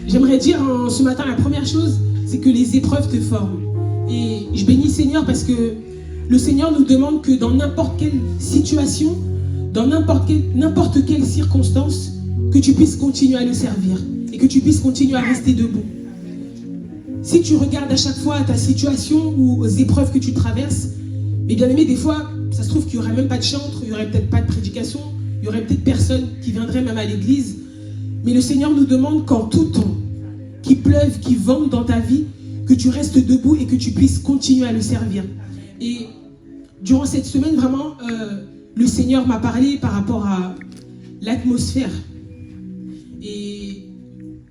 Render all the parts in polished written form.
J'aimerais dire ce matin, la première chose, c'est que les épreuves te forment. Et je bénis Seigneur parce que le Seigneur nous demande que dans n'importe quelle situation, dans n'importe quelle circonstance, que tu puisses continuer à le servir et que tu puisses continuer à rester debout. Si tu regardes à chaque fois ta situation ou aux épreuves que tu traverses, mais bien aimé, des fois, ça se trouve qu'il n'y aurait même pas de chantre, il n'y aurait peut-être pas de prédication, il n'y aurait peut-être personne qui viendrait même à l'église. Mais le Seigneur nous demande qu'en tout temps, qu'il pleuve, qu'il vente dans ta vie, que tu restes debout et que tu puisses continuer à le servir. Et durant cette semaine, vraiment, le Seigneur m'a parlé par rapport à l'atmosphère. Et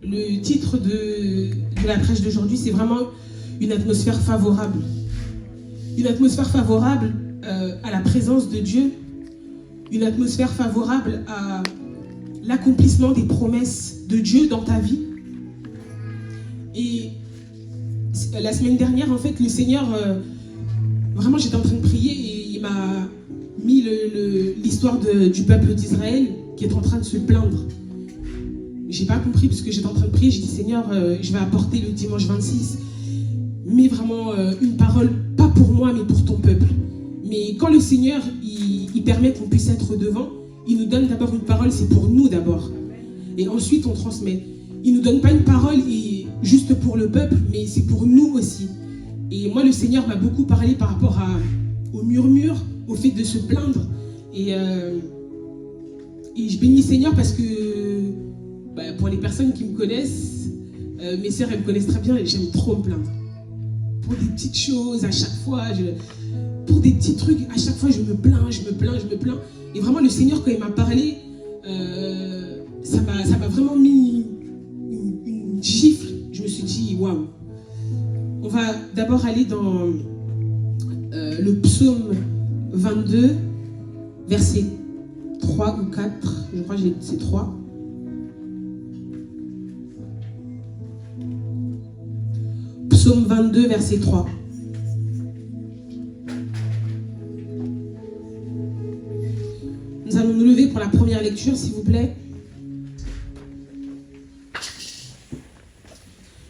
le titre de la prêche d'aujourd'hui, c'est vraiment une atmosphère favorable. Une atmosphère favorable à la présence de Dieu, une atmosphère favorable à l'accomplissement des promesses de Dieu dans ta vie. Et la semaine dernière, en fait, le Seigneur, vraiment, j'étais en train de prier et il m'a mis l'histoire du peuple d'Israël qui est en train de se plaindre. J'ai pas compris parce que j'étais en train de prier. J'ai dit, Seigneur, je vais apporter le dimanche 26, mais vraiment une parole, pas pour moi, mais pour ton peuple. Mais quand le Seigneur, il permet qu'on puisse être devant, il nous donne d'abord une parole, c'est pour nous d'abord. Et ensuite, on transmet. Il ne nous donne pas une parole juste pour le peuple, mais c'est pour nous aussi. Et moi, le Seigneur m'a beaucoup parlé par rapport au murmure, au fait de se plaindre. Et je bénis Seigneur parce que pour les personnes qui me connaissent, mes sœurs, elles me connaissent très bien et j'aime trop me plaindre. Pour des petites choses, à chaque fois, pour des petits trucs, à chaque fois, je me plains. Et vraiment, le Seigneur, quand il m'a parlé, ça m'a vraiment mis une gifle. Je me suis dit, waouh. On va d'abord aller dans le psaume 22, verset 3 ou 4. Je crois que c'est 3. Psaume 22, verset 3. Nous allons nous lever pour la première lecture, s'il vous plaît.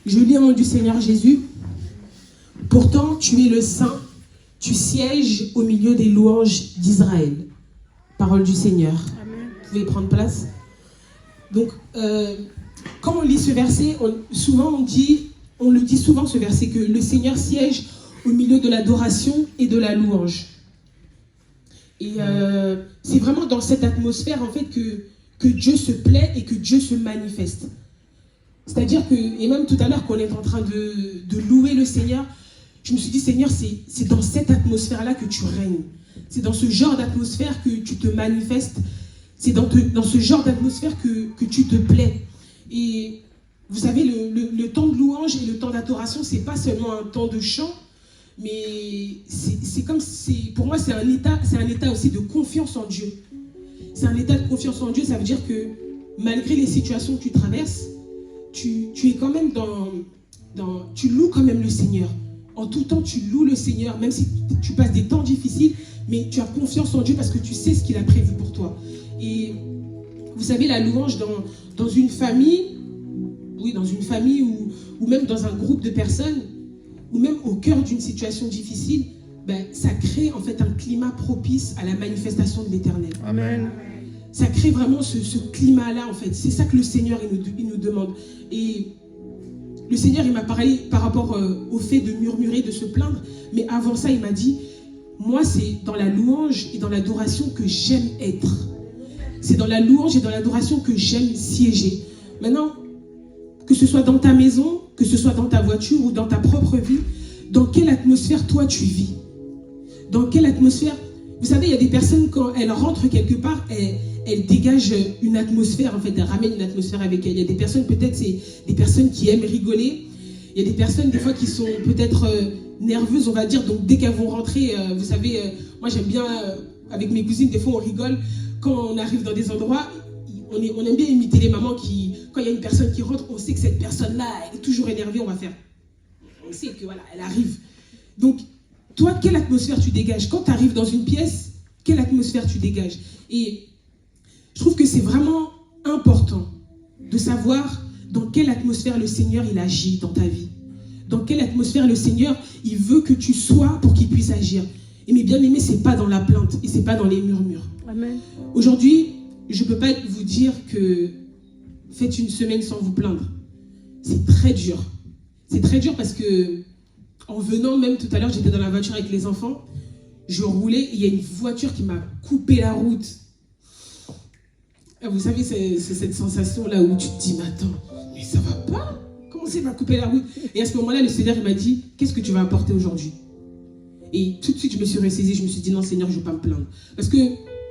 Je lis au nom du Seigneur Jésus. Pourtant, tu es le Saint, tu sièges au milieu des louanges d'Israël. Parole du Seigneur. Amen. Vous pouvez prendre place. Donc, quand on lit ce verset, on le dit souvent ce verset, que le Seigneur siège au milieu de l'adoration et de la louange. Et c'est vraiment dans cette atmosphère, en fait, que Dieu se plaît et que Dieu se manifeste. C'est-à-dire que, et même tout à l'heure, qu'on est en train de louer le Seigneur, je me suis dit, Seigneur, c'est dans cette atmosphère-là que tu règnes. C'est dans ce genre d'atmosphère que tu te manifestes. C'est dans ce genre d'atmosphère que tu te plais. Et vous savez, le temps de louange et le temps d'adoration, c'est pas seulement un temps de chant, mais pour moi, c'est un état aussi de confiance en Dieu. C'est un état de confiance en Dieu, ça veut dire que malgré les situations que tu traverses, tu es quand même tu loues quand même le Seigneur. En tout temps, tu loues le Seigneur, même si tu passes des temps difficiles, mais tu as confiance en Dieu parce que tu sais ce qu'il a prévu pour toi. Et vous savez, la louange dans une famille, oui, dans une famille ou même dans un groupe de personnes, ou même au cœur d'une situation difficile, ça crée en fait un climat propice à la manifestation de l'Éternel. Amen. Ça crée vraiment ce climat-là, en fait. C'est ça que le Seigneur, il nous demande. Et le Seigneur, il m'a parlé par rapport au fait de murmurer, de se plaindre. Mais avant ça, il m'a dit, moi, c'est dans la louange et dans l'adoration que j'aime être. C'est dans la louange et dans l'adoration que j'aime siéger. Maintenant, que ce soit dans ta maison, que ce soit dans ta voiture ou dans ta propre vie, dans quelle atmosphère toi tu vis? Dans quelle atmosphère? Vous savez, il y a des personnes, quand elles rentrent quelque part, elles dégagent une atmosphère, en fait, elles ramènent une atmosphère avec elles. Il y a des personnes, peut-être, c'est des personnes qui aiment rigoler. Il y a des personnes, des fois, qui sont peut-être nerveuses, on va dire. Donc, dès qu'elles vont rentrer, vous savez, moi, j'aime bien, avec mes cousines, des fois, on rigole. Quand on arrive dans des endroits, on aime bien imiter les mamans qui, quand il y a une personne qui rentre, on sait que cette personne-là, elle est toujours énervée, on va faire. On sait que, voilà, elle arrive. Donc, toi, quelle atmosphère tu dégages? Quand tu arrives dans une pièce, quelle atmosphère tu dégages? Et je trouve que c'est vraiment important de savoir dans quelle atmosphère le Seigneur il agit dans ta vie. Dans quelle atmosphère le Seigneur il veut que tu sois pour qu'il puisse agir. Et mes bien-aimés, ce n'est pas dans la plainte et ce n'est pas dans les murmures. Amen. Aujourd'hui, je ne peux pas vous dire que faites une semaine sans vous plaindre. C'est très dur. C'est très dur parce que en venant même tout à l'heure, j'étais dans la voiture avec les enfants. Je roulais et il y a une voiture qui m'a coupé la route. Vous savez, c'est cette sensation-là où tu te dis, mais attends, mais ça va pas? Comment c'est m'a coupé la route? Et à ce moment-là, le Seigneur il m'a dit, qu'est-ce que tu vas apporter aujourd'hui? Et tout de suite, je me suis ressaisie, je me suis dit, non Seigneur, je ne vais pas me plaindre. Parce que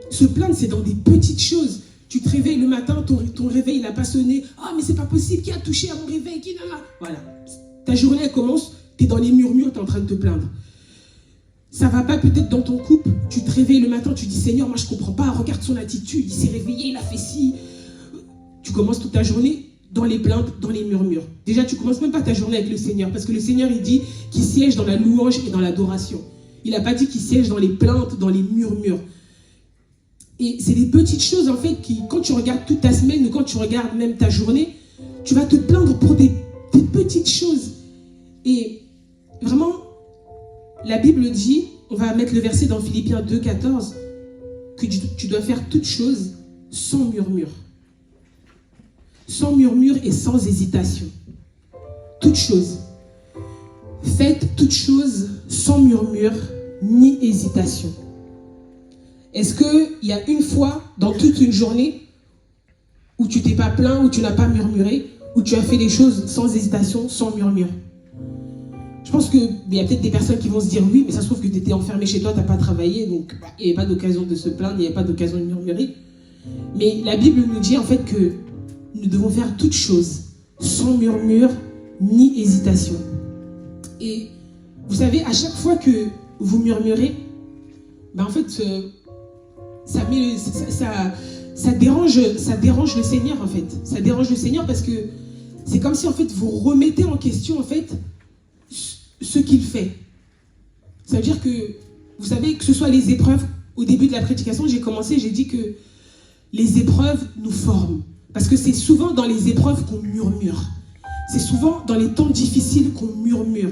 se plaindre, c'est dans des petites choses. Tu te réveilles le matin, ton réveil, il n'a pas sonné. Ah, mais c'est pas possible, qui a touché à mon réveil? Qui n'a pas? Voilà. Ta journée, elle commence, tu es dans les murmures, tu es en train de te plaindre. Ça va pas peut-être dans ton couple, tu te réveilles le matin, tu dis Seigneur, moi je comprends pas, regarde son attitude, il s'est réveillé, il a fait ci. Tu commences toute ta journée dans les plaintes, dans les murmures. Déjà, tu commences même pas ta journée avec le Seigneur, parce que le Seigneur, il dit qu'il siège dans la louange et dans l'adoration. Il n'a pas dit qu'il siège dans les plaintes, dans les murmures. Et c'est des petites choses, en fait, qui, quand tu regardes toute ta semaine, ou quand tu regardes même ta journée, tu vas te plaindre pour des petites choses. Et vraiment, la Bible dit, on va mettre le verset dans Philippiens 2, 14, que tu dois faire toutes choses sans murmure. Sans murmure et sans hésitation. Toutes choses. Faites toutes choses sans murmure ni hésitation. Est-ce qu'il y a une fois dans toute une journée où tu t'es pas plaint, où tu n'as pas murmuré, où tu as fait les choses sans hésitation, sans murmure? Je pense qu'il y a peut-être des personnes qui vont se dire oui, mais ça se trouve que tu étais enfermé chez toi, tu n'as pas travaillé, donc il n'y avait pas d'occasion de se plaindre, il n'y avait pas d'occasion de murmurer. Mais la Bible nous dit en fait que nous devons faire toutes choses sans murmure ni hésitation. Et vous savez, à chaque fois que vous murmurez, en fait, ça dérange le Seigneur en fait. Ça dérange le Seigneur parce que c'est comme si en fait vous remettez en question en fait ce qu'il fait. Ça veut dire que, vous savez, que ce soit les épreuves, au début de la prédication, j'ai dit que les épreuves nous forment. Parce que c'est souvent dans les épreuves qu'on murmure. C'est souvent dans les temps difficiles qu'on murmure.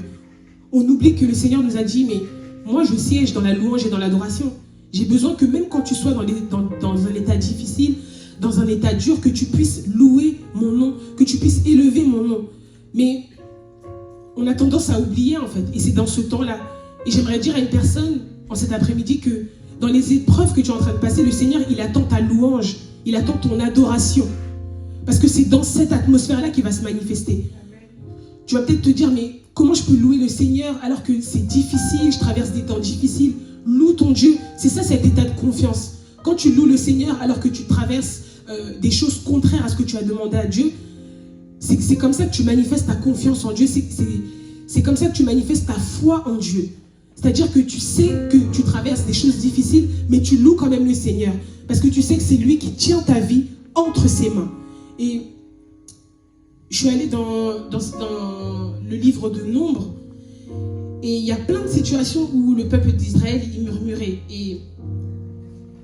On oublie que le Seigneur nous a dit, mais moi je siège dans la louange et dans l'adoration. J'ai besoin que même quand tu sois dans un état difficile, dans un état dur, que tu puisses louer mon nom, que tu puisses élever mon nom. Mais on a tendance à oublier en fait, et c'est dans ce temps-là. Et j'aimerais dire à une personne en cet après-midi que dans les épreuves que tu es en train de passer, le Seigneur, il attend ta louange, il attend ton adoration. Parce que c'est dans cette atmosphère-là qu'il va se manifester. Tu vas peut-être te dire, mais comment je peux louer le Seigneur alors que c'est difficile, je traverse des temps difficiles? Loue ton Dieu, c'est ça cet état de confiance. Quand tu loues le Seigneur alors que tu traverses des choses contraires à ce que tu as demandé à Dieu, c'est comme ça que tu manifestes ta confiance en Dieu, c'est comme ça que tu manifestes ta foi en Dieu. C'est-à-dire que tu sais que tu traverses des choses difficiles, mais tu loues quand même le Seigneur. Parce que tu sais que c'est lui qui tient ta vie entre ses mains. Et je suis allée dans le livre de Nombre, et il y a plein de situations où le peuple d'Israël y murmurait. Et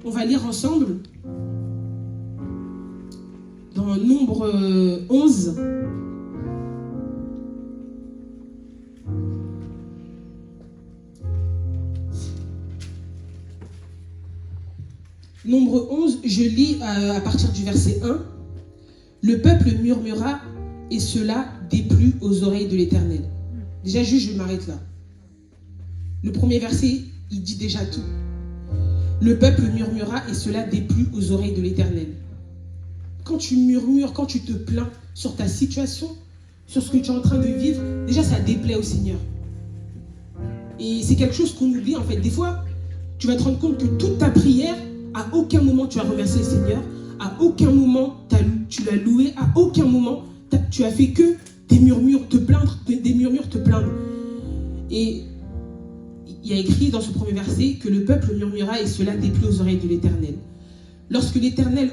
on va lire ensemble dans Nombre 11. Nombre 11, je lis à partir du verset 1. Le peuple murmura et cela déplut aux oreilles de l'Éternel. Déjà, juste, je m'arrête là. Le premier verset, il dit déjà tout. Le peuple murmura et cela déplut aux oreilles de l'Éternel. Quand tu murmures, quand tu te plains sur ta situation, sur ce que tu es en train de vivre, déjà ça déplaît au Seigneur. Et c'est quelque chose qu'on oublie en fait. Des fois, tu vas te rendre compte que toute ta prière, à aucun moment tu as remercié le Seigneur, à aucun moment tu l'as loué, à aucun moment tu as fait que des murmures te plaindre, des murmures te plaindre. Et il y a écrit dans ce premier verset que le peuple murmura et cela déplut aux oreilles de l'Éternel. Lorsque l'Éternel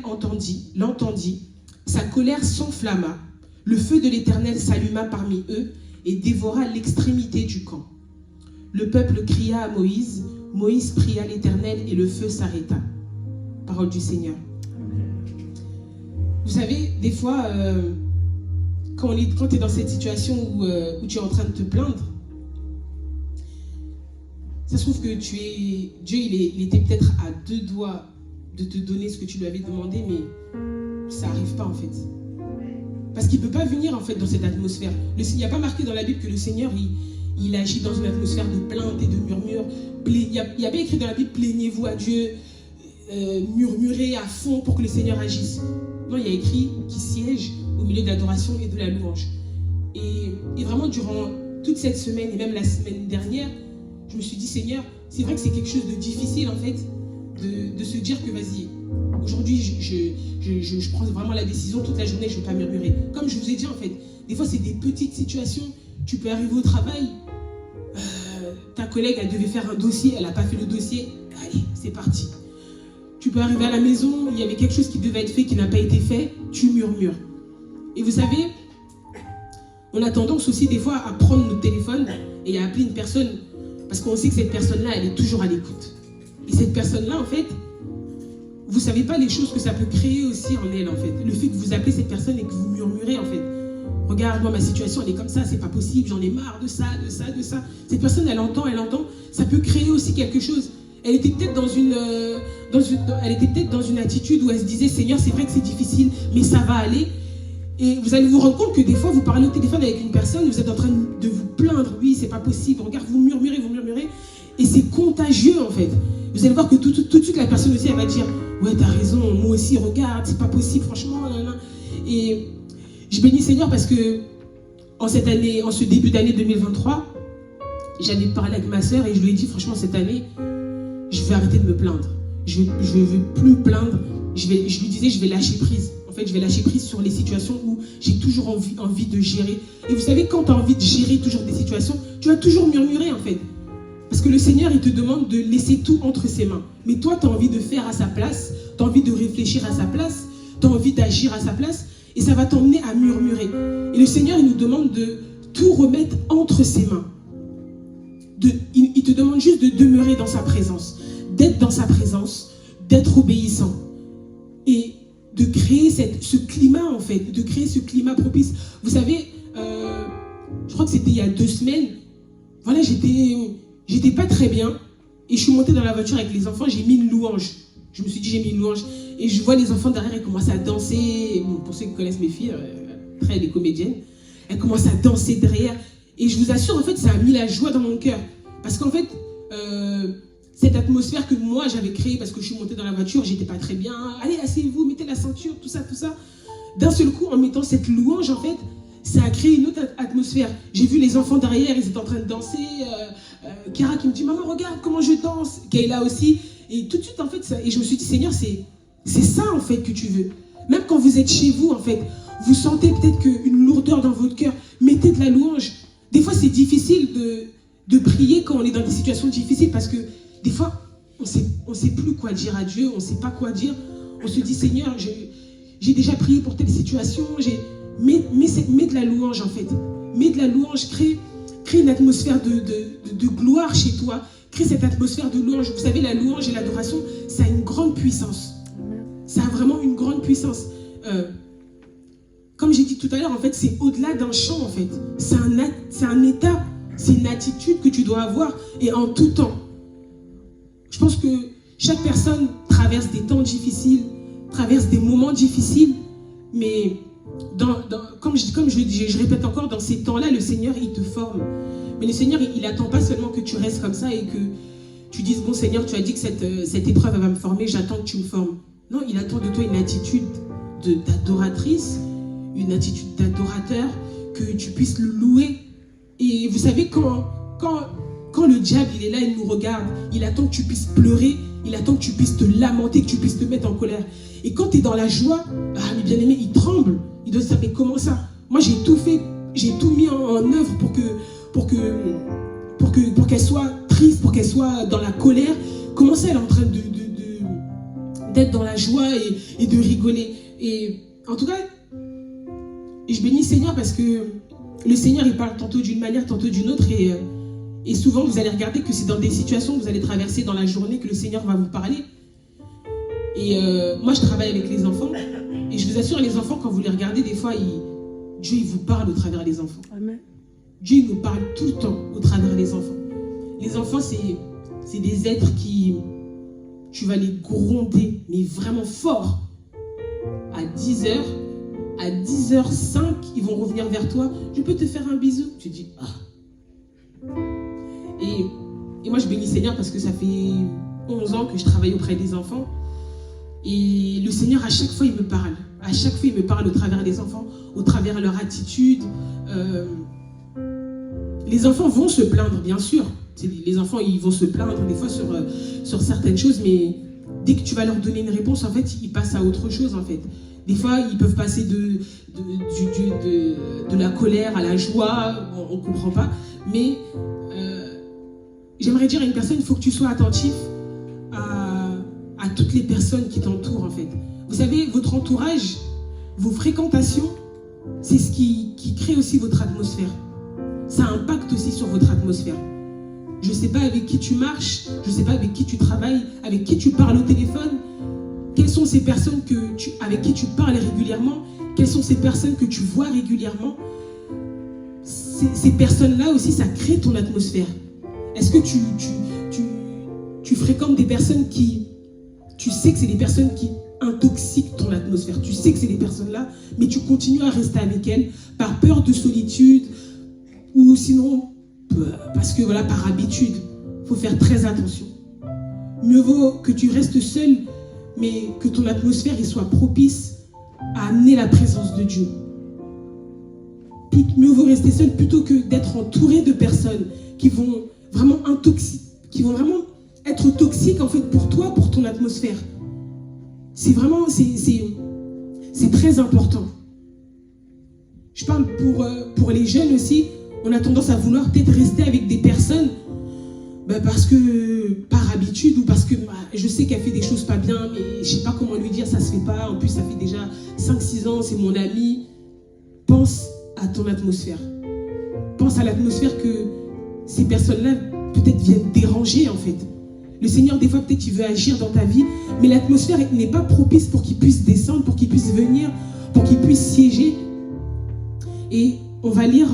l'entendit, sa colère s'enflamma, le feu de l'Éternel s'alluma parmi eux et dévora l'extrémité du camp. Le peuple cria à Moïse, Moïse pria l'Éternel et le feu s'arrêta. Parole du Seigneur. Vous savez, des fois, quand tu es dans cette situation où tu es en train de te plaindre, ça se trouve que Dieu, il était peut-être à 2 doigts de te donner ce que tu lui avais demandé, mais ça n'arrive pas en fait. Parce qu'il ne peut pas venir en fait dans cette atmosphère. Il n'y a pas marqué dans la Bible que le Seigneur, il agit dans une atmosphère de plainte et de murmure. Il y a bien écrit dans la Bible, plaignez-vous à Dieu, murmurez à fond pour que le Seigneur agisse. Non, il y a écrit qu'il siège au milieu de l'adoration et de la louange. Et vraiment, durant toute cette semaine et même la semaine dernière, je me suis dit, Seigneur, c'est vrai que c'est quelque chose de difficile en fait, de se dire que vas-y, aujourd'hui, je prends vraiment la décision, toute la journée, je ne vais pas murmurer. Comme je vous ai dit en fait, des fois c'est des petites situations, tu peux arriver au travail, ta collègue, elle devait faire un dossier, elle n'a pas fait le dossier, allez, c'est parti. Tu peux arriver à la maison, il y avait quelque chose qui devait être fait, qui n'a pas été fait, tu murmures. Et vous savez, on a tendance aussi des fois à prendre notre téléphone et à appeler une personne, parce qu'on sait que cette personne-là, elle est toujours à l'écoute. Et cette personne-là, en fait, vous ne savez pas les choses que ça peut créer aussi en elle, en fait. Le fait que vous appelez cette personne et que vous murmurez, en fait. Regarde, moi, ma situation, elle est comme ça, c'est pas possible, j'en ai marre de ça, de ça, de ça. Cette personne, elle entend, ça peut créer aussi quelque chose. Elle était peut-être dans une attitude où elle se disait, Seigneur, c'est vrai que c'est difficile, mais ça va aller. Et vous allez vous rendre compte que des fois, vous parlez au téléphone avec une personne, vous êtes en train de vous plaindre, oui, c'est pas possible, regarde, vous murmurez, et c'est contagieux, en fait. Vous allez voir que tout de suite, la personne aussi, elle va dire, ouais, t'as raison, moi aussi, regarde, c'est pas possible, franchement, nan. Et je bénis Seigneur parce que en ce début d'année 2023, j'avais parlé avec ma sœur et je lui ai dit, franchement, cette année, je vais arrêter de me plaindre. Je ne veux plus me plaindre. Je lui disais, je vais lâcher prise. En fait, je vais lâcher prise sur les situations où j'ai toujours envie de gérer. Et vous savez, quand tu as envie de gérer toujours des situations, tu vas toujours murmurer, en fait. Parce que le Seigneur, il te demande de laisser tout entre ses mains. Mais toi, tu as envie de faire à sa place, tu as envie de réfléchir à sa place, tu as envie d'agir à sa place, et ça va t'emmener à murmurer. Et le Seigneur, il nous demande de tout remettre entre ses mains. Il te demande juste de demeurer dans sa présence, d'être dans sa présence, d'être obéissant. Et de créer ce climat, en fait, de créer ce climat propice. Vous savez, je crois que c'était il y a 2 semaines, voilà, j'étais pas très bien, et je suis montée dans la voiture avec les enfants, j'ai mis une louange. Je me suis dit, j'ai mis une louange, et je vois les enfants derrière, ils commencent à danser. Bon, pour ceux qui connaissent mes filles, après elle est comédienne, elles commencent à danser derrière, et je vous assure, en fait, ça a mis la joie dans mon cœur, parce qu'en fait, cette atmosphère que moi j'avais créée, parce que je suis montée dans la voiture, j'étais pas très bien, allez, asseyez-vous, mettez la ceinture, tout ça, d'un seul coup, en mettant cette louange, en fait, ça a créé une autre atmosphère. J'ai vu les enfants derrière, ils étaient en train de danser. Kara qui me dit, maman, regarde comment je danse. Kayla aussi. Et tout de suite, en fait, et je me suis dit, Seigneur, c'est ça, en fait, que tu veux. Même quand vous êtes chez vous, en fait, vous sentez peut-être une lourdeur dans votre cœur. Mettez de la louange. Des fois, c'est difficile de prier quand on est dans des situations difficiles parce que des fois, on sait plus quoi dire à Dieu, on ne sait pas quoi dire. On se dit, Seigneur, j'ai déjà prié pour telle situation. Mets de la louange, en fait. Mets de la louange, crée une atmosphère de gloire chez toi. Crée cette atmosphère de louange. Vous savez, la louange et l'adoration, ça a une grande puissance. Ça a vraiment une grande puissance. Comme j'ai dit tout à l'heure, en fait, c'est au-delà d'un chant, en fait. C'est un état, c'est une attitude que tu dois avoir, et en tout temps. Je pense que chaque personne traverse des temps difficiles, traverse des moments difficiles, mais comme je répète encore, dans ces temps-là, le Seigneur, il te forme. Mais le Seigneur, il n'attend pas seulement que tu restes comme ça et que tu dises, bon Seigneur, tu as dit que cette épreuve elle va me former, j'attends que tu me formes. Non, il attend de toi une attitude d'adoratrice, une attitude d'adorateur, que tu puisses le louer. Et vous savez, quand le diable, il est là, il nous regarde, il attend que tu puisses pleurer, il attend que tu puisses te lamenter, que tu puisses te mettre en colère. Et quand tu es dans la joie, mes bien-aimés, il tremble. Il doit se dire, mais comment ça? Moi, j'ai tout fait, j'ai tout mis en œuvre pour qu'elle soit triste, pour qu'elle soit dans la colère. Comment ça, elle est en train d'être dans la joie et de rigoler? Et en tout cas, je bénis Seigneur parce que le Seigneur, il parle tantôt d'une manière, tantôt d'une autre. Et souvent, vous allez regarder que c'est dans des situations que vous allez traverser dans la journée que le Seigneur va vous parler. Et moi, je travaille avec les enfants. Et je vous assure, les enfants, quand vous les regardez, des fois, Dieu, il vous parle au travers des enfants. Amen. Dieu, il nous parle tout le temps au travers des enfants. Les enfants, c'est des êtres qui, tu vas les gronder, mais vraiment fort. À 10h, à 10h05, ils vont revenir vers toi. Je peux te faire un bisou? Tu dis, ah. Et moi, je bénis le Seigneur parce que ça fait 11 ans que je travaille auprès des enfants. Et le Seigneur, à chaque fois, il me parle. À chaque fois, il me parle au travers des enfants, au travers de leur attitude. Les enfants vont se plaindre, bien sûr. Les enfants, ils vont se plaindre des fois sur certaines choses, mais dès que tu vas leur donner une réponse, en fait, ils passent à autre chose, en fait. Des fois, ils peuvent passer de la colère à la joie, on ne comprend pas. Mais j'aimerais dire à une personne, il faut que tu sois attentif à toutes les personnes qui t'entourent, en fait. Vous savez, votre entourage, vos fréquentations, c'est ce qui crée aussi votre atmosphère. Ça impacte aussi sur votre atmosphère. Je ne sais pas avec qui tu marches, je ne sais pas avec qui tu travailles, avec qui tu parles au téléphone. Quelles sont ces personnes avec qui tu parles régulièrement? Quelles sont ces personnes que tu vois régulièrement? Ces personnes-là aussi, ça crée ton atmosphère. Est-ce que tu fréquentes des personnes qui... Tu sais que c'est des personnes qui intoxiquent ton atmosphère. Tu sais que c'est des personnes-là, mais tu continues à rester avec elles par peur de solitude ou sinon parce que voilà, par habitude. Il faut faire très attention. Mieux vaut que tu restes seul, mais que ton atmosphère soit propice à amener la présence de Dieu. Mieux vaut rester seul plutôt que d'être entouré de personnes qui vont vraiment être toxiques en fait pour toi, pour ton atmosphère. C'est vraiment, c'est très important. Je parle pour les jeunes aussi. On a tendance à vouloir peut-être rester avec des personnes parce que, par habitude, ou parce que je sais qu'elle fait des choses pas bien, mais je sais pas comment lui dire, ça se fait pas. En plus, ça fait déjà 5-6 ans, c'est mon ami. Pense à ton atmosphère. Pense à l'atmosphère que ces personnes-là peut-être viennent déranger en fait. Le Seigneur, des fois, peut-être il veut agir dans ta vie, mais l'atmosphère n'est pas propice pour qu'il puisse descendre, pour qu'il puisse venir, pour qu'il puisse siéger. Et on va lire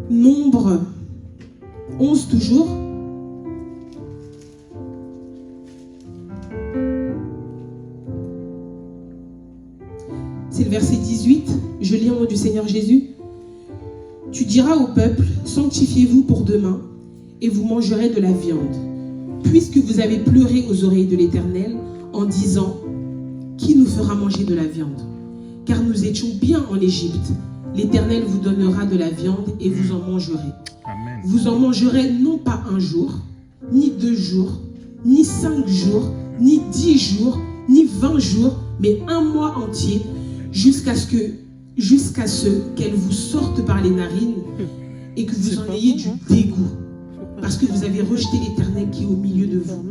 Nombre 11 toujours. C'est le verset 18. Je lis au nom du Seigneur Jésus. Tu diras au peuple, sanctifiez-vous pour demain, et vous mangerez de la viande. Puisque vous avez pleuré aux oreilles de l'Éternel en disant, qui nous fera manger de la viande? Car nous étions bien en Égypte. L'Éternel vous donnera de la viande et vous en mangerez. Amen. Vous en mangerez non pas un jour, ni 2 jours, ni 5 jours, ni 10 jours, ni 20 jours, mais un mois entier, jusqu'à ce qu'elle vous sorte par les narines et que vous en ayez du dégoût. Parce que vous avez rejeté l'Éternel qui est au milieu de vous.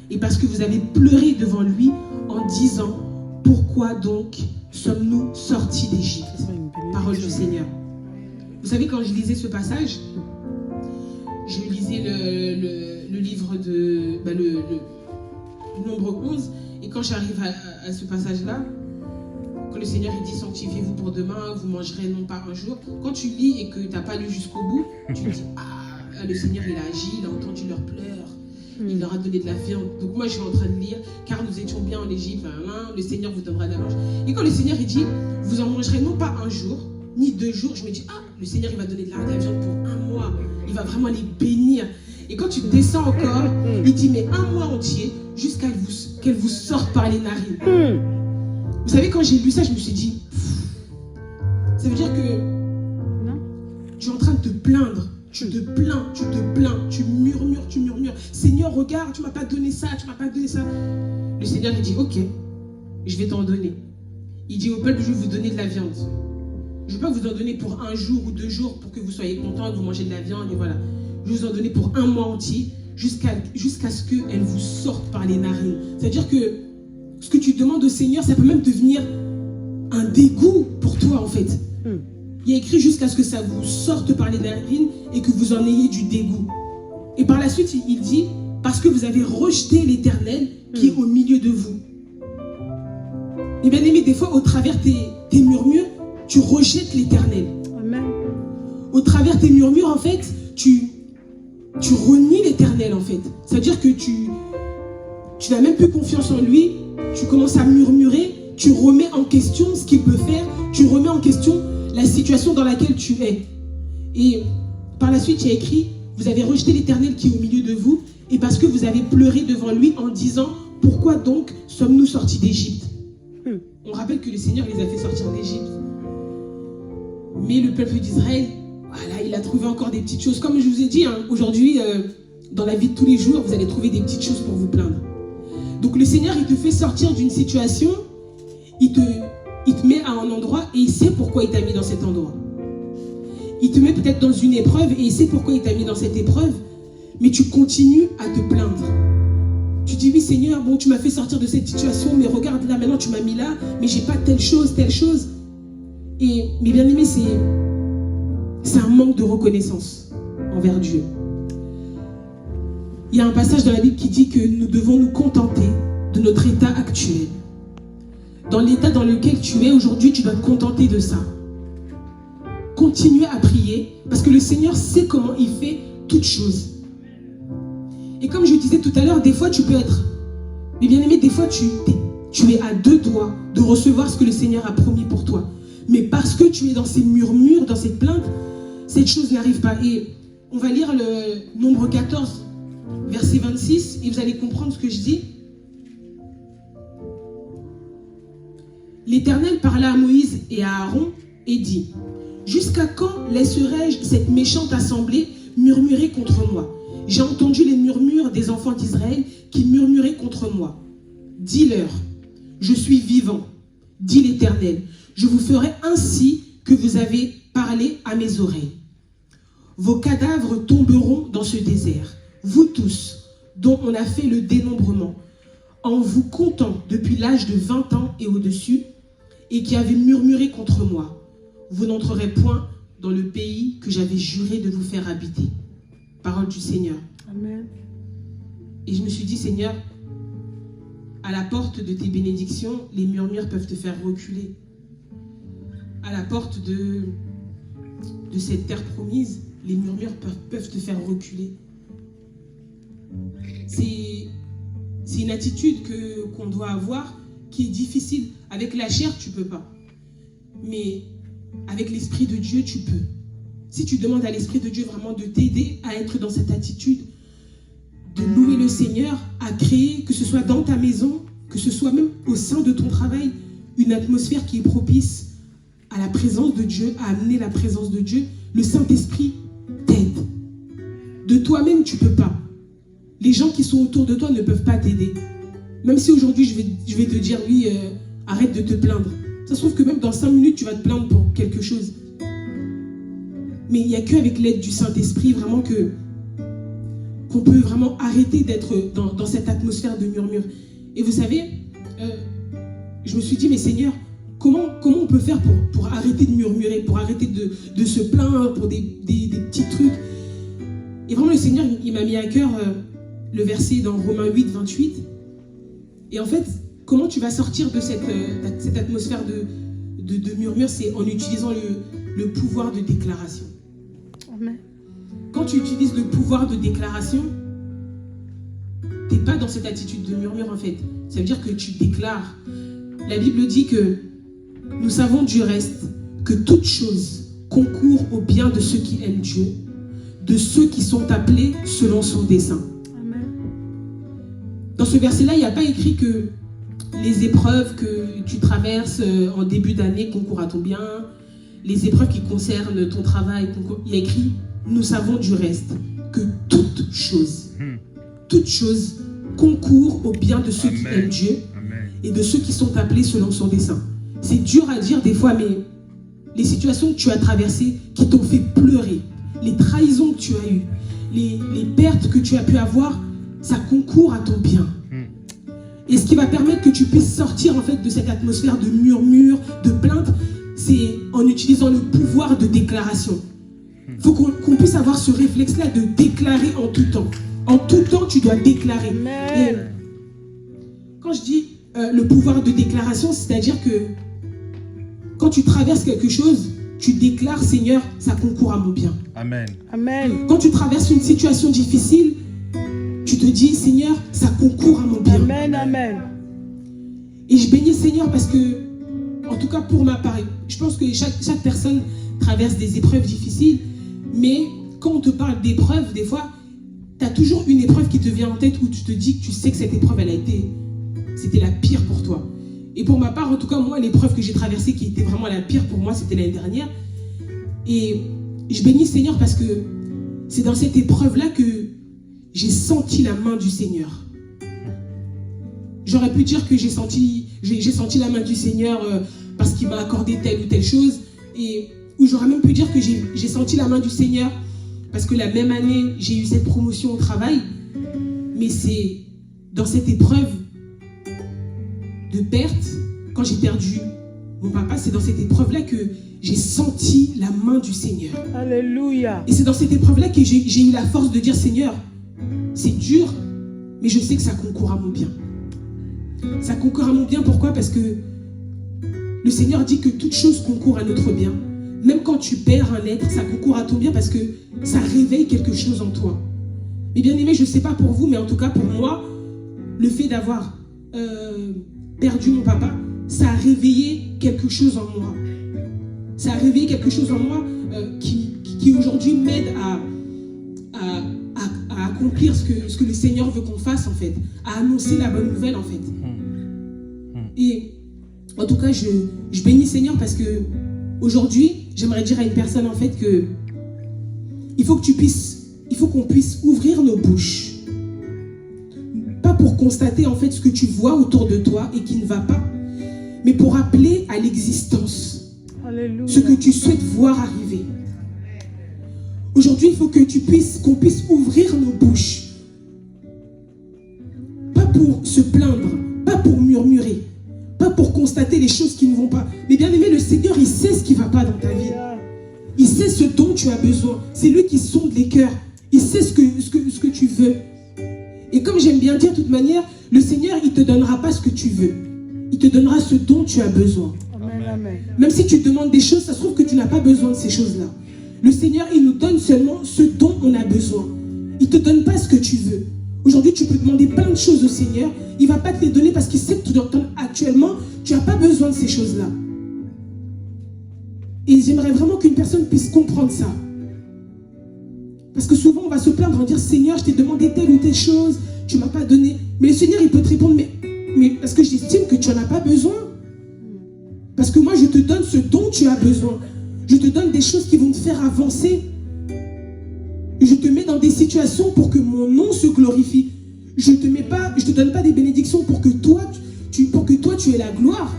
Et parce que vous avez pleuré devant lui en disant, pourquoi donc sommes-nous sortis d'Égypte? Parole du Seigneur. Vous savez, quand je lisais ce passage, je lisais le livre de le Nombre 11, et quand j'arrive à ce passage-là, quand le Seigneur il dit sanctifiez-vous pour demain, vous mangerez non pas un jour, quand tu lis et que tu n'as pas lu jusqu'au bout, tu te dis le Seigneur il a agi, il a entendu leurs pleurs, il leur a donné de la viande. Donc moi je suis en train de lire, car nous étions bien en Égypte, le Seigneur vous donnera de la manche. Et quand le Seigneur il dit vous en mangerez non pas un jour, ni 2 jours, je me dis le Seigneur il va donner de la viande pour un mois, il va vraiment les bénir. Et quand tu descends encore, il dit mais un mois entier, jusqu'à qu'elle vous sorte par les narines. Vous savez, quand j'ai lu ça, je me suis dit, ça veut dire que tu es en train de te plaindre. Tu te plains, tu murmures. Seigneur, regarde, tu ne m'as pas donné ça, tu ne m'as pas donné ça. Le Seigneur, il dit, ok, je vais t'en donner. Il dit au peuple, je vais vous donner de la viande. Je ne vais pas vous en donner pour 1 jour ou 2 jours pour que vous soyez contents, que vous mangez de la viande, et voilà. Je vais vous en donner pour un mois entier, jusqu'à ce qu'elle vous sorte par les narines. C'est-à-dire que ce que tu demandes au Seigneur, ça peut même devenir un dégoût pour toi, en fait. Il y a écrit jusqu'à ce que ça vous sorte par les narines et que vous en ayez du dégoût. Et par la suite, il dit, parce que vous avez rejeté l'Éternel qui est au milieu de vous. Et bien aimé, des fois, au travers tes murmures, tu rejettes l'Éternel. Amen. Au travers de tes murmures, en fait, tu renies l'Éternel, en fait. C'est-à-dire que tu n'as même plus confiance en lui, tu commences à murmurer, tu remets en question ce qu'il peut faire, tu remets en question la situation dans laquelle tu es. Et par la suite, il y a écrit, vous avez rejeté l'Éternel qui est au milieu de vous, et parce que vous avez pleuré devant lui en disant, pourquoi donc sommes-nous sortis d'Égypte? On rappelle que le Seigneur les a fait sortir d'Égypte. Mais le peuple d'Israël, voilà, il a trouvé encore des petites choses. Comme je vous ai dit, hein, aujourd'hui, dans la vie de tous les jours, vous allez trouver des petites choses pour vous plaindre. Donc le Seigneur, il te fait sortir d'une situation, il te met à un endroit et il sait pourquoi il t'a mis dans cet endroit. Il te met peut-être dans une épreuve et il sait pourquoi il t'a mis dans cette épreuve, mais tu continues à te plaindre. Tu dis, oui Seigneur, bon, tu m'as fait sortir de cette situation, mais regarde là, maintenant tu m'as mis là, mais j'ai pas telle chose, telle chose. Et mes bien-aimés, c'est un manque de reconnaissance envers Dieu. Il y a un passage dans la Bible qui dit que nous devons nous contenter de notre état actuel. Dans l'état dans lequel tu es aujourd'hui, tu dois te contenter de ça. Continuez à prier, parce que le Seigneur sait comment il fait toutes choses. Et comme je disais tout à l'heure, des fois tu peux être, mais bien aimé, des fois tu es à deux doigts de recevoir ce que le Seigneur a promis pour toi. Mais parce que tu es dans ces murmures, dans cette plainte, cette chose n'arrive pas. Et on va lire le Nombre 14, verset 26, et vous allez comprendre ce que je dis. L'Éternel parla à Moïse et à Aaron et dit, « Jusqu'à quand laisserai-je cette méchante assemblée murmurer contre moi? J'ai entendu les murmures des enfants d'Israël qui murmuraient contre moi. Dis-leur, je suis vivant, dit l'Éternel. Je vous ferai ainsi que vous avez parlé à mes oreilles. Vos cadavres tomberont dans ce désert, vous tous, dont on a fait le dénombrement, en vous comptant depuis l'âge de 20 ans et au-dessus, et qui avez murmuré contre moi. Vous n'entrerez point dans le pays que j'avais juré de vous faire habiter. » Parole du Seigneur. Amen. Et je me suis dit, Seigneur, à la porte de tes bénédictions, les murmures peuvent te faire reculer. À la porte de cette terre promise, les murmures peuvent te faire reculer. C'est une attitude qu'on doit avoir qui est difficile. Avec la chair, tu ne peux pas. Mais avec l'Esprit de Dieu, tu peux. Si tu demandes à l'Esprit de Dieu vraiment de t'aider à être dans cette attitude, de louer le Seigneur, à créer, que ce soit dans ta maison, que ce soit même au sein de ton travail, une atmosphère qui est propice à la présence de Dieu, à amener la présence de Dieu, le Saint-Esprit t'aide. De toi-même, tu ne peux pas. Les gens qui sont autour de toi ne peuvent pas t'aider. Même si aujourd'hui, je vais te dire, oui, arrête de te plaindre. Ça se trouve que même dans 5 minutes, tu vas te plaindre pour quelque chose. Mais il n'y a qu'avec l'aide du Saint-Esprit vraiment qu'on peut vraiment arrêter d'être dans cette atmosphère de murmure. Et vous savez, je me suis dit, mais Seigneur, comment on peut faire pour arrêter de murmurer, pour arrêter de se plaindre pour des petits trucs? Et vraiment, le Seigneur, il m'a mis à cœur le verset dans Romains 8, 28. Et en fait, comment tu vas sortir de cette atmosphère de murmure? C'est en utilisant le pouvoir de déclaration. Amen. Quand tu utilises le pouvoir de déclaration, tu n'es pas dans cette attitude de murmure en fait. Ça veut dire que tu déclares. La Bible dit que nous savons du reste que toute chose concourt au bien de ceux qui aiment Dieu, de ceux qui sont appelés selon son dessein. Amen. Dans ce verset-là, il n'y a pas écrit que les épreuves que tu traverses en début d'année concourent à ton bien, les épreuves qui concernent ton travail, il y a écrit « Nous savons du reste que toute chose concourt au bien de ceux qui aiment Dieu et de ceux qui sont appelés selon son dessein. » C'est dur à dire des fois, mais les situations que tu as traversées qui t'ont fait pleurer, les trahisons que tu as eues, les pertes que tu as pu avoir, ça concourt à ton bien. Et ce qui va permettre que tu puisses sortir en fait de cette atmosphère de murmure, de plainte, c'est en utilisant le pouvoir de déclaration. Il faut qu'on puisse avoir ce réflexe-là de déclarer en tout temps. En tout temps, tu dois déclarer. Et quand je dis le pouvoir de déclaration, c'est-à-dire que quand tu traverses quelque chose, tu déclares, Seigneur, ça concourt à mon bien. Amen. Amen. Quand tu traverses une situation difficile, tu te dis, Seigneur, ça concourt à mon bien. Amen. Amen. Et je bénis Seigneur parce que, en tout cas pour ma part, je pense que chaque personne traverse des épreuves difficiles, mais quand on te parle d'épreuves, des fois, tu as toujours une épreuve qui te vient en tête où tu te dis que tu sais que cette épreuve, c'était la pire pour toi. Et pour ma part, en tout cas, moi, l'épreuve que j'ai traversée qui était vraiment la pire pour moi, c'était l'année dernière. Et je bénis Seigneur parce que c'est dans cette épreuve-là que j'ai senti la main du Seigneur. J'aurais pu dire que j'ai senti la main du Seigneur parce qu'il m'a accordé telle ou telle chose. Ou j'aurais même pu dire que j'ai senti la main du Seigneur parce que la même année, j'ai eu cette promotion au travail. Mais c'est dans cette épreuve de perte, quand j'ai perdu mon papa, c'est dans cette épreuve-là que j'ai senti la main du Seigneur. Alléluia. Et c'est dans cette épreuve-là que j'ai eu la force de dire, Seigneur, c'est dur, mais je sais que ça concourt à mon bien. Ça concourt à mon bien, pourquoi? Parce que le Seigneur dit que toute chose concourt à notre bien. Même quand tu perds un être, ça concourt à ton bien parce que ça réveille quelque chose en toi. Mais bien aimé, je ne sais pas pour vous, mais en tout cas pour moi, le fait d'avoir perdu mon papa, ça a réveillé quelque chose en moi. Ça a réveillé quelque chose en moi qui aujourd'hui m'aide à accomplir ce que le Seigneur veut qu'on fasse en fait, à annoncer la bonne nouvelle en fait. Et en tout cas, je bénis Seigneur parce que aujourd'hui, j'aimerais dire à une personne en fait que il faut qu'on puisse ouvrir nos bouches. Pas pour constater en fait ce que tu vois autour de toi et qui ne va pas, mais pour appeler à l'existence ce que tu souhaites voir arriver. Aujourd'hui, il faut que qu'on puisse ouvrir nos bouches. Pas pour se plaindre, pas pour murmurer, pas pour constater les choses qui ne vont pas. Mais bien aimé, le Seigneur, il sait ce qui ne va pas dans ta vie. Il sait ce dont tu as besoin. C'est lui qui sonde les cœurs. Il sait ce que tu veux. Et comme j'aime bien dire de toute manière, le Seigneur, il ne te donnera pas ce que tu veux. Il te donnera ce dont tu as besoin. Amen. Même si tu demandes des choses, ça se trouve que tu n'as pas besoin de ces choses-là. Le Seigneur, il nous donne seulement ce dont on a besoin. Il ne te donne pas ce que tu veux. Aujourd'hui, tu peux demander plein de choses au Seigneur. Il ne va pas te les donner parce qu'il sait que actuellement, tu n'as pas besoin de ces choses-là. Et j'aimerais vraiment qu'une personne puisse comprendre ça. Parce que souvent, on va se plaindre en dire, Seigneur, je t'ai demandé telle ou telle chose, tu ne m'as pas donné. Mais le Seigneur, il peut te répondre, mais parce que j'estime que tu n'en as pas besoin. Parce que moi, je te donne ce dont tu as besoin. Je te donne des choses qui vont te faire avancer. Je te mets dans des situations pour que mon nom se glorifie. Je te donne pas des bénédictions pour que toi, tu aies la gloire.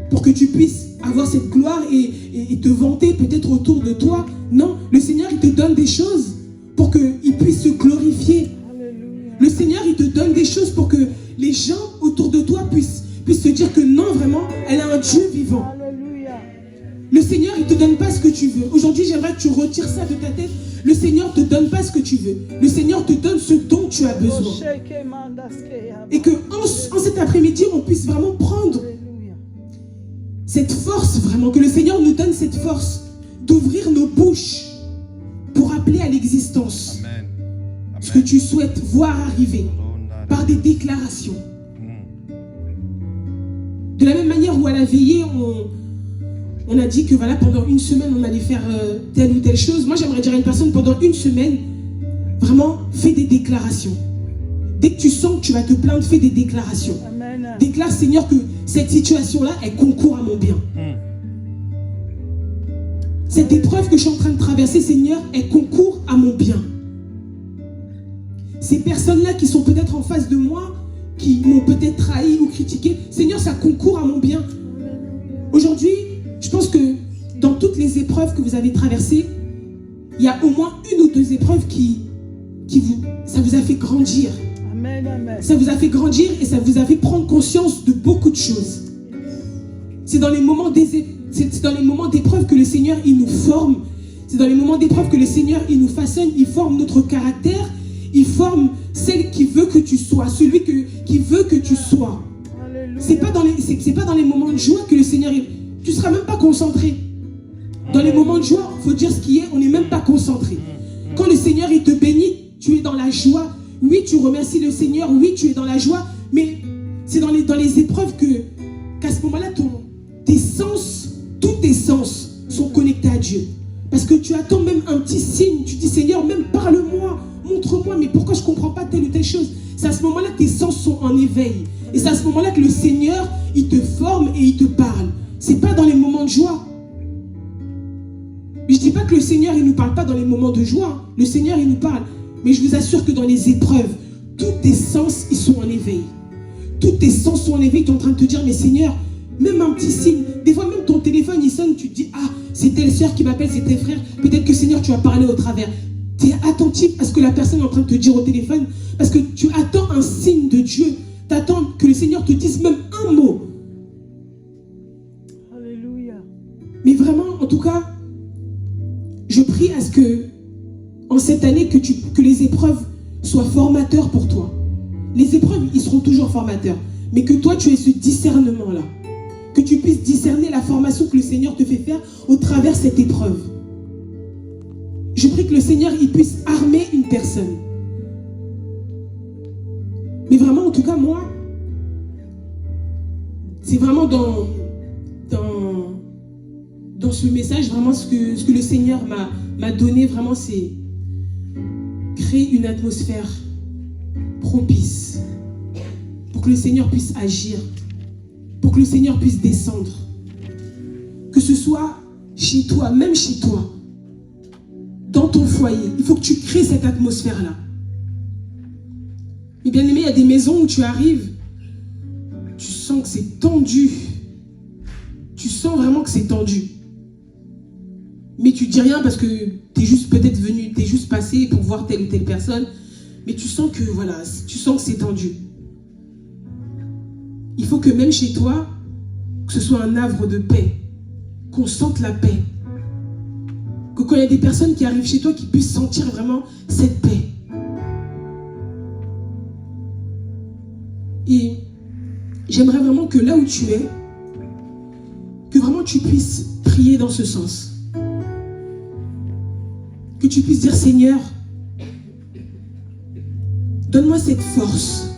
Pour que tu puisses avoir cette gloire et te vanter peut-être autour de toi. Non, le Seigneur, il te donne des choses pour qu'il puisse se glorifier. Alléluia. Le Seigneur, il te donne des choses pour que les gens autour de toi puissent se dire que non, vraiment, elle a un Dieu vivant. Alléluia. Le Seigneur, il ne te donne pas ce que tu veux. Aujourd'hui, j'aimerais que tu retires ça de ta tête. Le Seigneur ne te donne pas ce que tu veux. Le Seigneur te donne ce dont tu as besoin. Et qu'en cet après-midi, on puisse vraiment prendre cette force, vraiment, que le Seigneur nous donne cette force d'ouvrir nos bouches pour appeler à l'existence ce que tu souhaites voir arriver par des déclarations. De la même manière où à la veillée, on a dit que voilà, pendant une semaine, on allait faire telle ou telle chose. Moi, j'aimerais dire à une personne, pendant une semaine, vraiment, fais des déclarations. Dès que tu sens que tu vas te plaindre, fais des déclarations. Amen. Déclare, Seigneur, que cette situation-là, elle concourt à mon bien. Cette épreuve que je suis en train de traverser, Seigneur, elle concourt à mon bien. Ces personnes-là qui sont peut-être en face de moi, qui m'ont peut-être trahi ou critiqué, Seigneur, ça concourt à mon bien. Aujourd'hui, je pense que dans toutes les épreuves que vous avez traversées, il y a au moins une ou deux épreuves ça vous a fait grandir. Amen, amen. Ça vous a fait grandir et ça vous a fait prendre conscience de beaucoup de choses. C'est dans les moments d'épreuve que le Seigneur, il nous forme. C'est dans les moments d'épreuve que le Seigneur, il nous façonne, il forme notre caractère, il forme celle qui veut que tu sois, celui qui veut que tu sois. C'est pas dans les moments de joie que le Seigneur tu ne seras même pas concentré. Dans les moments de joie, il faut dire ce qui est, on n'est même pas concentré. Quand le Seigneur, il te bénit, tu es dans la joie. Oui, tu remercies le Seigneur, oui, tu es dans la joie, mais c'est dans les épreuves qu'à ce moment-là, tes sens, tous tes sens sont connectés à Dieu. Parce que tu attends même un petit signe, tu dis Seigneur, même parle-moi, montre-moi, mais pourquoi je ne comprends pas telle ou telle chose? C'est à ce moment-là que tes sens sont en éveil. Et c'est à ce moment-là que le Seigneur, il te forme et il te parle. Ce n'est pas dans les moments de joie. Je ne dis pas que le Seigneur, il ne nous parle pas dans les moments de joie. Le Seigneur, il nous parle. Mais je vous assure que dans les épreuves, tous tes sens, ils sont en éveil. Tous tes sens sont en éveil. Tu es en train de te dire, mais Seigneur, même un petit signe. Des fois, même ton téléphone, il sonne. Tu te dis, ah, c'est telle soeur qui m'appelle, c'est tel frère. Peut-être que Seigneur, tu vas parler au travers. Tu es attentif à ce que la personne est en train de te dire au téléphone. Parce que tu attends un signe de Dieu. Tu attends que le Seigneur te dise même un mot. Alléluia. Mais vraiment, en tout cas, je prie à ce que, en cette année, que les épreuves soient formateurs pour toi. Les épreuves, ils seront toujours formateurs. Mais que toi, tu aies ce discernement-là. Que tu puisses discerner la formation que le Seigneur te fait faire au travers de cette épreuve. Je prie que le Seigneur, il puisse armer une personne. Mais vraiment, en tout cas, moi, c'est vraiment dans ce message, vraiment ce que le Seigneur m'a donné, vraiment, c'est créer une atmosphère propice pour que le Seigneur puisse agir, pour que le Seigneur puisse descendre. Que ce soit chez toi, même chez toi, dans ton foyer, il faut que tu crées cette atmosphère-là. Mais bien aimé, il y a des maisons où tu arrives, tu sens que c'est tendu. Tu sens vraiment que c'est tendu. Mais tu dis rien parce que tu es juste peut-être venu, tu es juste passé pour voir telle ou telle personne. Mais tu sens que voilà, tu sens que c'est tendu. Il faut que même chez toi, que ce soit un havre de paix, qu'on sente la paix. Que quand il y a des personnes qui arrivent chez toi, qu'ils puissent sentir vraiment cette paix. Et j'aimerais vraiment que là où tu es, que vraiment tu puisses prier dans ce sens. Que tu puisses dire, Seigneur, donne-moi cette force.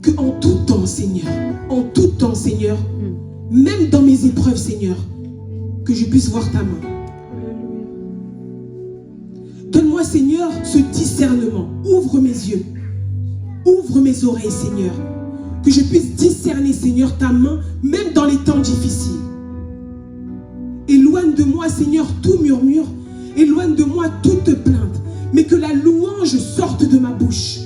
Que en tout temps, Seigneur, même dans mes épreuves, Seigneur, que je puisse voir ta main. Donne-moi, Seigneur, ce discernement. Ouvre mes yeux. Ouvre mes oreilles, Seigneur. Que je puisse discerner, Seigneur, ta main, même dans les temps difficiles. Éloigne de moi, Seigneur, tout murmure. Éloigne de moi toute plainte. Mais que la louange sorte de ma bouche.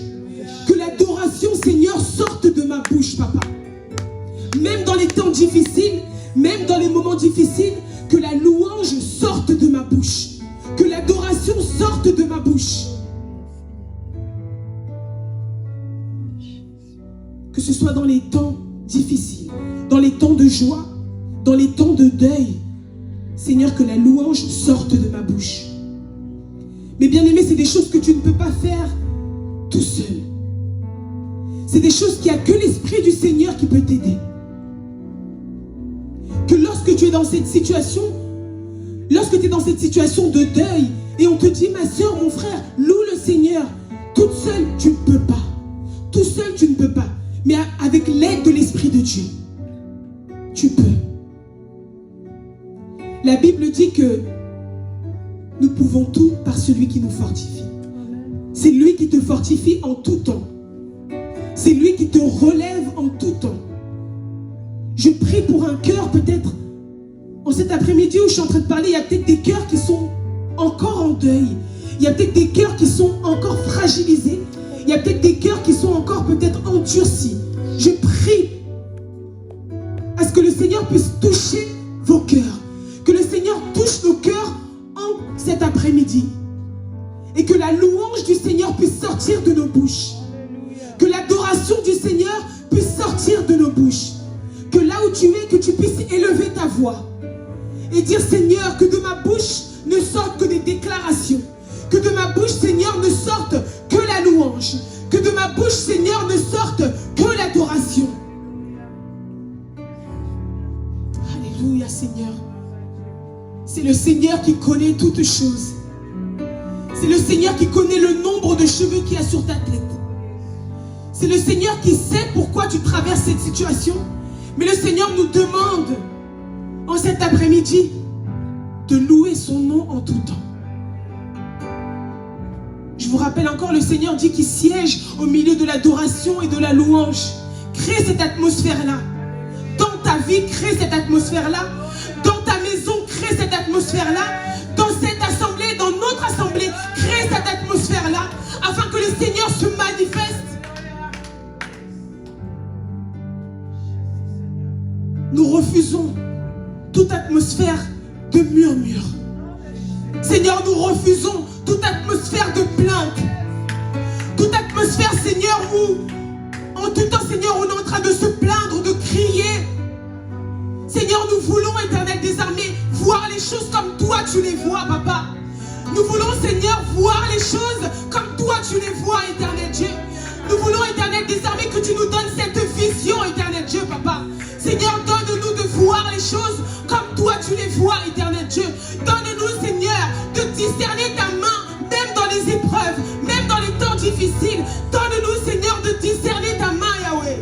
Que l'adoration, Seigneur, sorte de ma bouche, Papa. Même dans les temps difficiles, même dans les moments difficiles, que la louange sorte de ma bouche. Que l'adoration sorte de ma bouche. Que ce soit dans les temps difficiles, dans les temps de joie, dans les temps de deuil. Seigneur, que la louange sorte de ma bouche. Mais bien aimé, c'est des choses que tu ne peux pas faire tout seul. C'est des choses qu'il n'y a que l'Esprit du Seigneur qui peut t'aider. Que lorsque tu es dans cette situation, lorsque tu es dans cette situation de deuil, et on te dit, ma soeur, mon frère, loue le Seigneur, toute seule, tu ne peux pas. Tout seul, tu ne peux pas. Mais avec l'aide de l'Esprit de Dieu, tu peux. La Bible dit que nous pouvons tout par celui qui nous fortifie. C'est lui qui te fortifie en tout temps. C'est lui qui te relève en tout temps. Je prie pour un cœur peut-être, en cet après-midi où je suis en train de parler, il y a peut-être des cœurs qui sont encore en deuil. Il y a peut-être des cœurs qui sont encore fragilisés. Il y a peut-être des cœurs qui sont encore peut-être endurcis. Je prie à ce que le Seigneur puisse toucher vos cœurs. Que le Seigneur touche nos cœurs en cet après-midi. Et que la louange du Seigneur puisse sortir de nos bouches. Que l'adoration du Seigneur puisse sortir de nos bouches. Que là où tu es, que tu puisses élever ta voix. Et dire, Seigneur, que de ma bouche ne sortent que des déclarations. Que de ma bouche, Seigneur, ne sorte que la louange. Que de ma bouche, Seigneur, ne sorte que l'adoration. Alléluia, Seigneur. C'est le Seigneur qui connaît toutes choses. C'est le Seigneur qui connaît le nombre de cheveux qu'il y a sur ta tête. C'est le Seigneur qui sait pourquoi tu traverses cette situation. Mais le Seigneur nous demande, en cet après-midi, de louer son nom en tout temps. Je vous rappelle encore, le Seigneur dit qu'il siège au milieu de l'adoration et de la louange. Crée cette atmosphère-là. Dans ta vie, crée cette atmosphère-là. Dans ta maison, crée cette atmosphère-là. Dans cette assemblée, dans notre assemblée, crée cette atmosphère-là, afin que le Seigneur se manifeste. Nous refusons toute atmosphère de murmure. Seigneur, nous refusons toute atmosphère de plainte. Toute atmosphère, Seigneur, où en tout temps, Seigneur, on est en train de se plaindre, de crier. Seigneur, nous voulons, Éternel des armées, voir les choses comme toi tu les vois, Papa. Nous voulons, Seigneur, voir les choses comme toi tu les vois, Éternel Dieu. Nous voulons, Éternel des armées, que tu nous donnes cette vision, Éternel Dieu, Papa. Seigneur, donne-nous de voir les choses comme toi tu les vois, Éternel Dieu. Donne-nous, Seigneur, de discerner ta main, même dans les épreuves, même dans les temps difficiles. Donne-nous, Seigneur, de discerner ta main, Yahweh.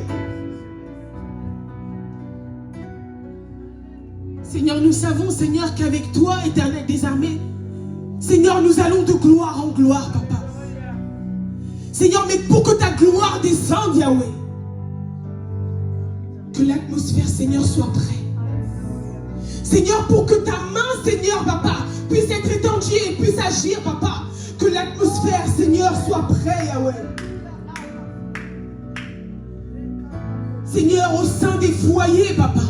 Seigneur, nous savons, Seigneur, qu'avec toi, Éternel des armées, Seigneur, nous allons de gloire en gloire, Papa. Seigneur, mais pour que ta gloire descende, Yahweh, que l'atmosphère, Seigneur, soit prête. Seigneur, pour que ta main, Seigneur, Papa, puisse être étendue et puisse agir, Papa. Que l'atmosphère, Seigneur, soit prête, Yahweh. Seigneur, au sein des foyers, Papa.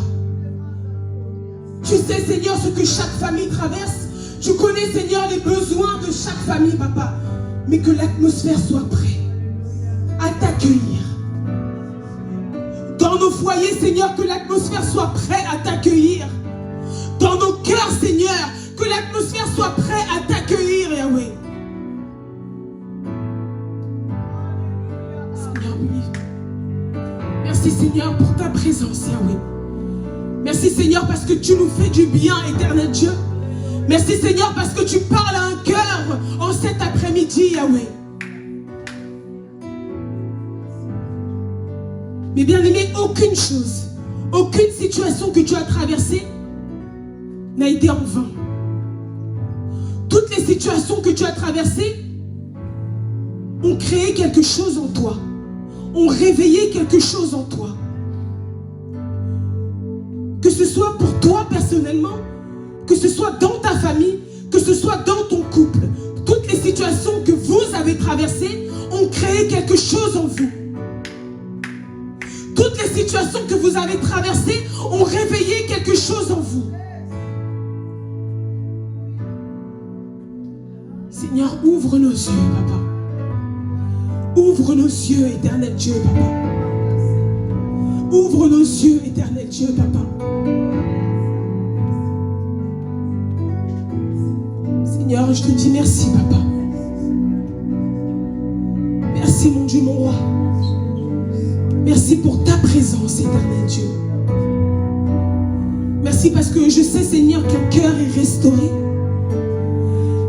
Tu sais, Seigneur, ce que chaque famille traverse. Tu connais, Seigneur, les besoins de chaque famille, Papa. Mais que l'atmosphère soit prête à t'accueillir. Dans nos foyers, Seigneur, que l'atmosphère soit prête à t'accueillir. Dans nos cœurs, Seigneur, que l'atmosphère soit prête à t'accueillir, Yahweh. Seigneur, oui. Merci, Seigneur, pour ta présence, Yahweh. Merci, Seigneur, parce que tu nous fais du bien, Éternel Dieu. Merci, Seigneur, parce que tu parles à un cœur en cet après-midi, Yahweh. Mais bien aimé, aucune chose, aucune situation que tu as traversée n'a été en vain. Toutes les situations que tu as traversées ont créé quelque chose en toi, ont réveillé quelque chose en toi. Que ce soit pour toi personnellement, que ce soit dans ta famille, que ce soit dans ton couple. Toutes les situations que vous avez traversées ont créé quelque chose en vous. Toutes les situations que vous avez traversées ont réveillé quelque chose en vous. Seigneur, ouvre nos yeux, Papa. Ouvre nos yeux, Éternel Dieu, Papa. Ouvre nos yeux, Éternel Dieu, Papa. Seigneur, je te dis merci, Papa. Merci, mon Dieu, mon roi. Merci pour ta présence, Éternel Dieu. Merci parce que je sais, Seigneur, qu'un cœur est restauré.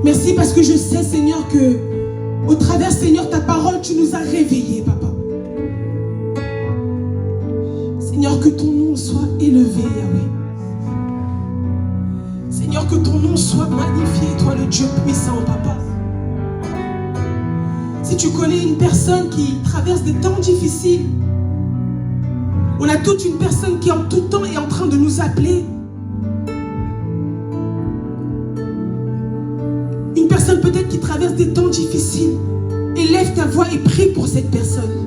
Merci parce que je sais, Seigneur, que au travers, Seigneur, ta parole, tu nous as réveillés, Papa. Seigneur, que ton nom soit élevé, Yahweh. Seigneur, que ton nom soit magnifié, toi le Dieu puissant, Papa. Si tu connais une personne qui traverse des temps difficiles, on a toute une personne qui en tout temps est en train de nous appeler. Une personne peut-être qui traverse des temps difficiles. Élève ta voix et prie pour cette personne.